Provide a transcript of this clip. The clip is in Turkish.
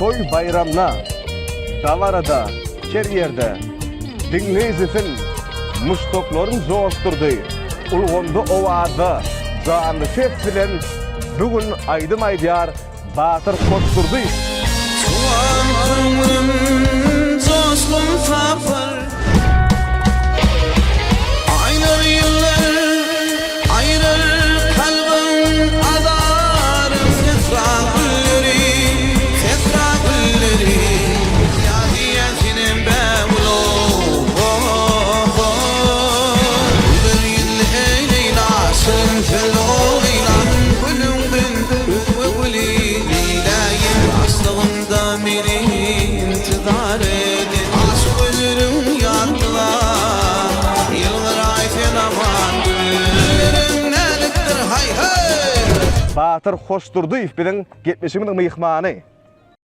toy bayramna, davarada, çeriyerde, dinleyizsin, mustokların zoğusturdu, ulğondu ovada, zanlı ses bilen, bugün aydım aydiyar, Batır koşturdu. Tuğan kırmın, dostum tapır. Aylar yıllar, ayırır kalbim adarım. Fethra gülleri, yadiyetinin bevlo. Bir yıl eyleynasın, fello eylan, gülüm bindir ve gülüm. Aslında beni intizar edin. Aşk ölürüm yandılar. Yıllar ayfen aman güllerim neliktir hay hay. Batır koşturdu ifbidin gitmişimin mıyıkmanı.